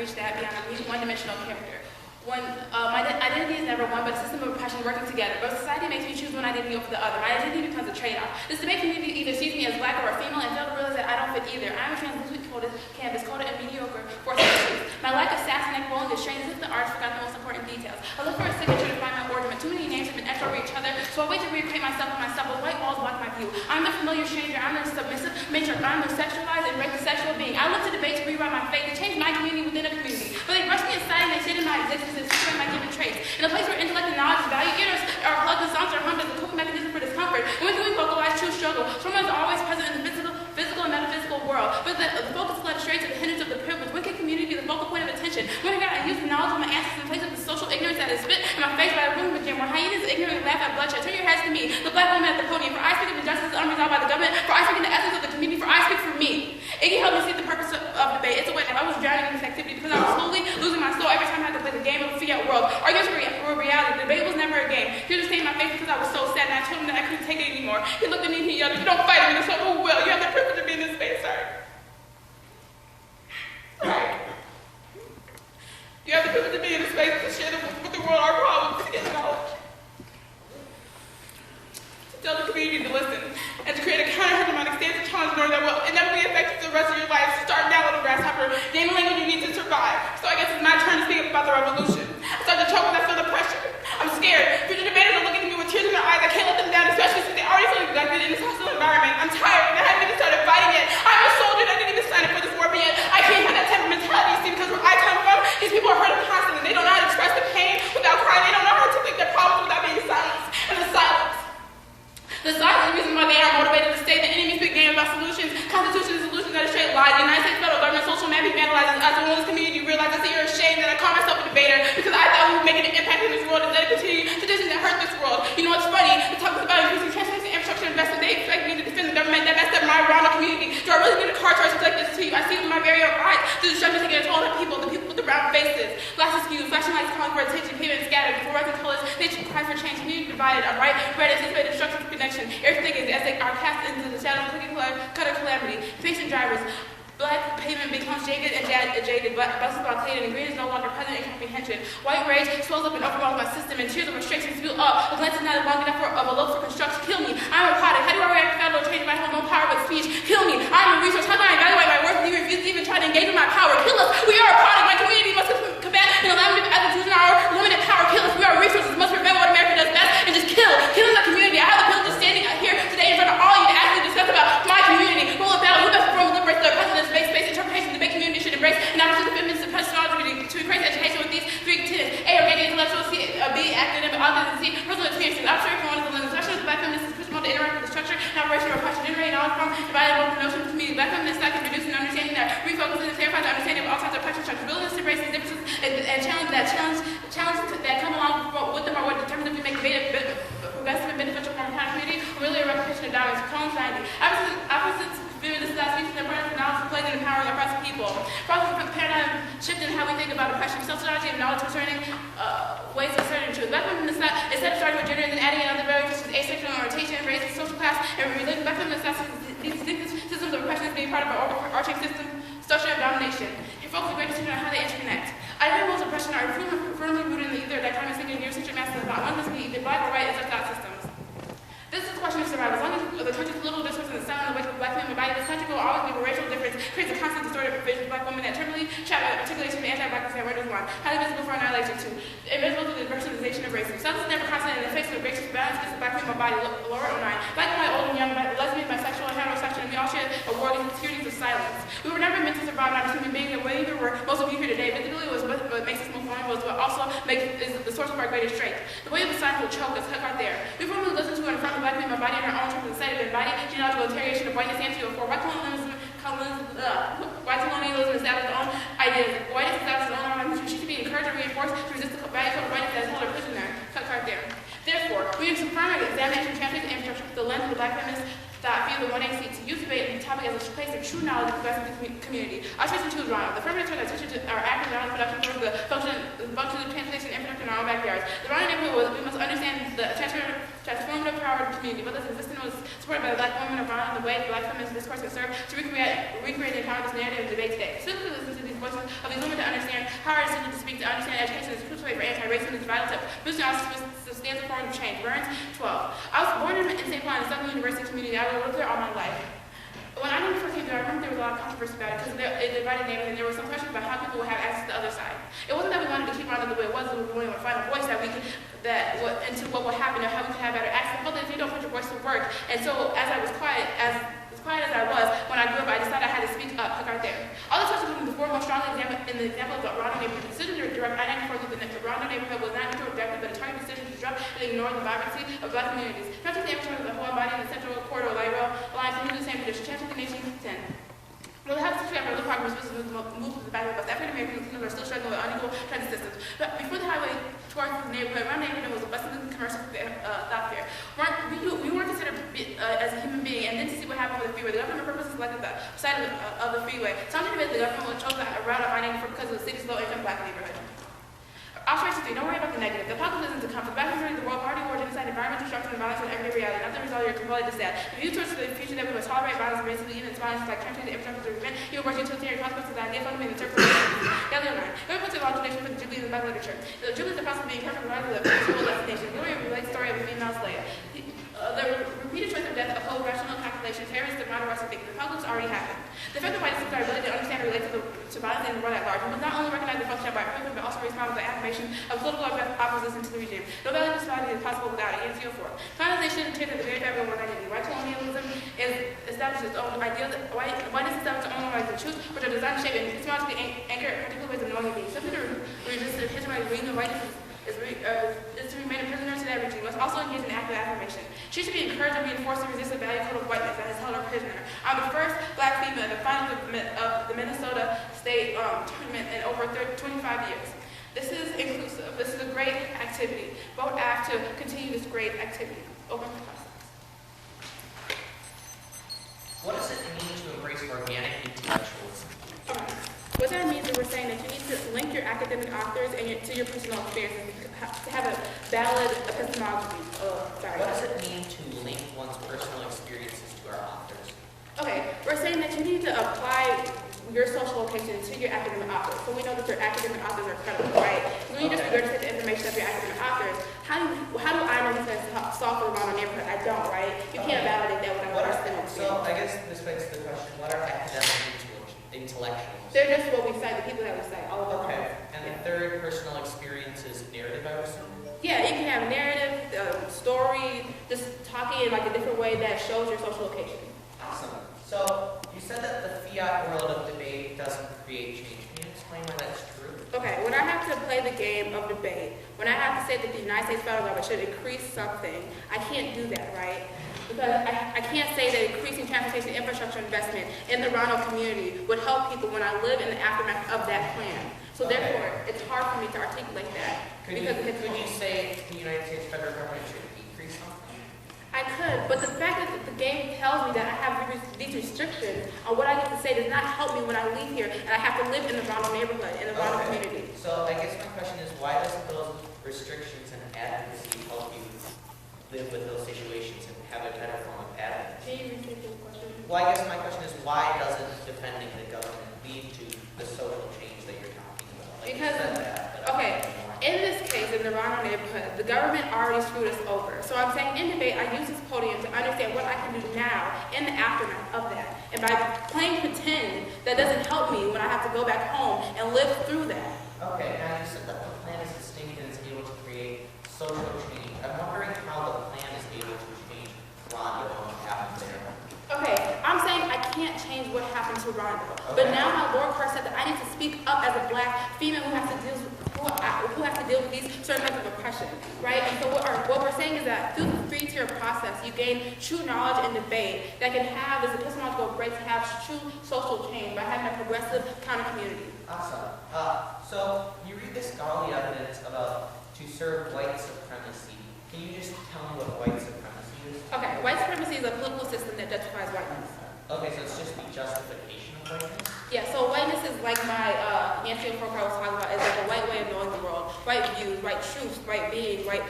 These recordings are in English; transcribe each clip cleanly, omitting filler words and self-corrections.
reach that beyond a one-dimensional character. My identity is never one, but a system of oppression working together. But society makes me choose one identity over the other. My identity becomes a trade-off. This debate community either sees me as black or a female and fail to realize that I don't fit either. I am a translucent canvas, coded and mediocre for centuries. My lack of sass and equality is strange as if the artist forgot the most important details. I look for a signature to find my ornament. Too many names have been etched over each other, so I wait to recreate myself and myself, but white walls block my view. I'm the familiar stranger, I'm the submissive matriarch, I'm the sexualized and raped sexual being. I look to debate to rewrite my fate, to change my community within a community. But they rush me aside and they sit in my existence and secret my given traits. In a place where intellect and knowledge value gears are plugged and songs are hummed as a coping mechanism for discomfort. And when do we vocalize true struggle? Trauma is always present in the physical and metaphysical world, but the focus is led straight to the hindrance of the privilege. When can community be the focal point of attention? When can I use the knowledge of my ancestors in place of the social ignorance that is spit in my face by the room gym, where hyenas ignorantly laugh at bloodshed? Turn your heads to me, the black woman at the podium, for I speak of injustices unresolved by the government, for I speak in the essence of the community, for I speak for me. Iggy helped me see the purpose of debate. It's a way that I was drowning in this activity because I was slowly losing my soul every time I had to play the game of a figured world. Arguments were reality. The debate was never a game. He just stayed in my face because I was so sad and I told him that I couldn't take it anymore. He looked at me and he yelled, "You don't fight me, so who will? You have the privilege of being in this space, sorry. You have the privilege of being in this space to share with the world our problems, to get knowledge. To tell the community to listen, and to create a counter-hegemonic stance of challenge knowing that will inevitably affect the rest of your life. Start now, little grasshopper. Gain the language you need to survive. So I guess it's my turn to speak about the revolution. I start to choke when I feel the pressure. I'm scared. Future debaters are looking at me with tears in their eyes. I can't let them down, especially since they already feel neglected in this hostile environment. I'm tired and I haven't even started fighting yet. I'm a soldier that didn't even sign up for this war, but yet I can't have that type of mentality, you see, because where I come from, these people are hurting constantly. They don't know how to express the pain without crying. They don't know how to articulate their problems without being silenced. And the silence is the reason why they are motivated to say the enemy speak game about solutions, constitution solutions that are straight lies. The United States federal government social mapping vandalizes us. And when this community realizes that you're ashamed that I call myself a debater because I thought we were making an impact in this world instead of continuing traditions that hurt this world. You know what's funny? It talks about increasing transportation infrastructure investment. They expect me to defend the government that messed up my rural community. Do I really need a car to articulate this to you? I see it with my very own eyes. The destruction taking a toll on the people with the brown faces. Glasses skewed, flashing lights calling for attention, pavement scattered, fluorescent colors, nature cry for change, community divided, a right, red, anticipated destruction, connection. Everything is as they are cast into the shadow of cookie cutter calamity. Patient drivers, black pavement becomes jaded and jaded. Buses blockaded and green is no longer present in comprehension. White rage swells up and overwhelms my system, and tears of frustration spill up. The glance is not long enough of a look for construction. Kill me. I'm a product. How do I react to federal change if I hold no power but speech? Kill me. I'm a resource. How do I evaluate my worth if you refuse to even try to engage with my power? Kill us. We are a product. My community must combat and allow me to use our limited power. Kill us. We are resources. Must prevent what America does best and just kill. Killing the community. I have the privilege of standing here today in front of all of you to ask me to discuss about my community. Rule of battle. Who best perform liberate the president's space interpretation the big community should embrace, and I'm just commitment to technology to increase education with these three tenets. A, organic intellectual, C, B, academic, authors, and C, personal experiences. I'm sure everyone is the lens. Especially the black feminist is pushing on to interact with the structure and operation of oppression, generating knowledge from, dividing both the notion of community. Black feminists that can reduce an understanding that refocuses and terrifies the understanding of all types of oppression structures. Willingness to embrace these differences and challenge that come along with them are what determines if we make progressive and beneficial form of community, or really a recognition of dominance. Combs 90. Opposites viewing this last week, the importance of knowledge plays in empowering oppressed people. Process of paradigm shift in how we think about oppression, sociology of knowledge concerning ways of asserting truth. Black women is not, instead of starting with gender and then adding another variable such as asexual orientation, race, social class, and religion, black women assess these systems of oppression as being part of our overarching system, structure of domination. It focuses a great attention on how they interconnect. Identity rules of oppression are firmly rooted in either dichotomous thinking and Eurocentric masses about one must be either black or white in such thought systems. This is a question of survival. As long as the country's political discourse and the sound of the way of black women embody this country will always be where racial difference creates a constant distorted vision of black women that terminally articulates from anti-blackness and where one. Highly visible for annihilation too. Invisible to the personalization of racism. Self is never constant in the face of racist violence against the black women body, lower or nine. Black and white, old and young, lesbian, bisexual, and heterosexual, and we all share a world of insecurities of silence. We were never meant to survive not as human beings, and whether we're most of you here today, visibility was what makes us most vulnerable, is what also is the source of our greatest strength. The way of the silence will choke us, cut right there. We formally listen to and affirm the black women body in our own terms of the site of embodied genealogical interrogation of whiteness and for white colonialism established their own ideas. Whiteness established their own ideas. She should be encouraged and reinforced to resist the value of whiteness that has held her prisoner. Cut right there. Therefore, we have confirmed the examination of translated infrastructure through the lens of the black feminist thought via the 1A seat to use debate and the topic as a place of true knowledge and progressive community. Our choice to choose wrong. The affirmative turns attention to our active knowledge production towards the function of translation infrastructure in our own backyards. The wrong neighborhood was we must understand the transfer transformative power of the community. Whether this existence was supported by the Black women around the way the Black feminist discourse can serve to recreate and empower this narrative and debate today. Specifically, listen to these voices of these women to understand how our decision to speak, to understand education is a crucial way for anti-racism is vital to boosting our substantial forms of change. Burns, 12. I was born in St. Paul in the Southern University community. I lived there all my life. When I first came there, I remember there was a lot of controversy about it because it divided neighborhoods and there was some questions about how people would have access to the other side. It wasn't that we wanted to keep Rondo the way it was, we wanted to find a voice into what would happen or how we could have better access. But if you don't put your voice to work, and so as I was quiet as I was, when I grew up, I decided I had to speak up, like right there. All the questions moving before most strongly in the example of the Rondo neighborhood, the decision to direct I-94 through the Rondo neighborhood was not neutral objective, but a targeted decision to disrupt and ignore the vibrancy of Black communities. Not just the infrastructure of the whole body in the central corridor light rail lines continue the same tradition. Chance of the nation 10. Well, the house history after the progress was moved to the back of us. African American Latinos are still struggling with unequal transit systems. But before the highway towards the neighborhood, my neighborhood was a bustling commercial thoroughfare. We weren't considered as a human being, and then to see what happened with the freeway. The government purposely selected the side of the freeway. Some debate the government chose that route of I-94 because of the city's low-income Black neighborhood. Observation 3, don't worry about the negative. The apocalypse isn't to come. For the vast majority of the world, poverty, war, genocide, environmental destruction, and violence are everyday reality. Not the result of your completely sad. The view towards the future that we must tolerate violence and racism, even violence like countries, the infrastructure to prevent even worse utilitarian consequences of the idea fundamentally in the circle of Galileo 9. Every puts a long tradition for the Jubilees in the Bible literature. The Jubilees are possibly being perfect reminder of the physical destination. The glory of the late story of the female slave. The repeated choice of death upholds rational calculation, terrorists and modern Western thinking. The apocalypse already happened. The effect of white our ability to understand and relate to violence and the world at large. We must not only recognize the function of our privilege, but also respond with the affirmation of political opposition to the regime. No value society is possible without it. Ian 4. Colonization and at the very fabric of our identity. White colonialism is established its own ideals. Whiteness established its own rights and truths, which are designed to shape and epistemologically anchor particular ways of knowing and being. Simply to resist the hegemonic regime of whiteness is to remain a prisoner to that regime. Must also engage in active affirmation. She should be encouraged and reinforced to resist the value code of whiteness that has held her prisoner. I'm the first Black female in the finals of the Minnesota State tournament in over 25 years. This is inclusive. This is a great activity. Vote ACT to continue this great activity. Open for process. What does it mean to embrace organic intellectualism? What that means is we're saying that you need to link your academic authors and to your personal experiences to have a valid epistemology. What does it mean to link one's personal experiences to our authors? Okay, we're saying that you need to apply your social location to your academic authors. So we know that your academic authors are credible, right? When you just regurgitate the information of your academic authors, how do I know he's going to solve for the Rondo neighborhood? I don't, right? You can't validate that when I'm listening to you. So I guess this begs the question, what are academic intellectuals? They're just what we cite, the people that we cite, all of them. Okay, and the third, personal experience is narrative, I would assume? Yeah, you can have narrative, story, just talking in like a different way that shows your social location. Awesome. So you said that the fiat world of debate doesn't create change. Can you explain why that's true? Okay, when I have to play the game of debate, when I have to say that the United States federal government should increase something, I can't do that, right? Because I can't say that increasing transportation infrastructure investment in the Rondo community would help people when I live in the aftermath of that plan. So therefore, it's hard for me to articulate that. Could you say the United States federal government should decrease something? I could, but the fact that the game tells me that I have these restrictions on what I get to say does not help me when I leave here and I have to live in the Rondo neighborhood, in the Rondo community. So I guess my question is, why doesn't those restrictions and advocacy help you live with those situations and have a better form of advocacy? Can you repeat the question? Well, I guess my question is, why doesn't defending the government lead to the social change that you're talking about? Like Because, you said that, but okay, in this case, in the Rondo neighborhood, the government already screwed us over. So I'm saying in debate, I use this podium to understand what I can do now in the aftermath of that. And by playing pretend, that doesn't help me when I have to go back home and live through that. Okay, now you said that the plan is distinct and is able to create social change. I'm wondering how the plan is able to change Rondo and what happened there. Okay, I'm saying I can't change what happened to Rondo. But now my Lord Carr said that I need to speak up as a Black female who has to deal with these certain types of oppression, right? And so what we're saying is that through the three-tier process, you gain true knowledge and debate that can have this epistemological break to have true social change by having a progressive counter community. Awesome. So you read this scholarly evidence about to serve white supremacy. Can you just tell me what white supremacy is? Okay, white supremacy is a political system that justifies whiteness. Okay, so it's just the justification of whiteness? Yeah, so whiteness is like my Nancy O'Froker was talking about, is like a white way of knowing the world. right views, right truths, right being, right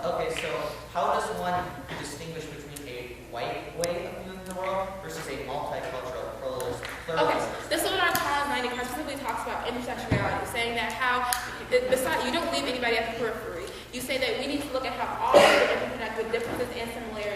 Okay, so how does one distinguish between a white way of viewing the world versus a multicultural pluralist? Okay, this is what our Times 90 specifically talks about intersectionality, saying that how, besides, you don't leave anybody at the periphery. You say that we need to look at how all of the interconnect with differences and similarities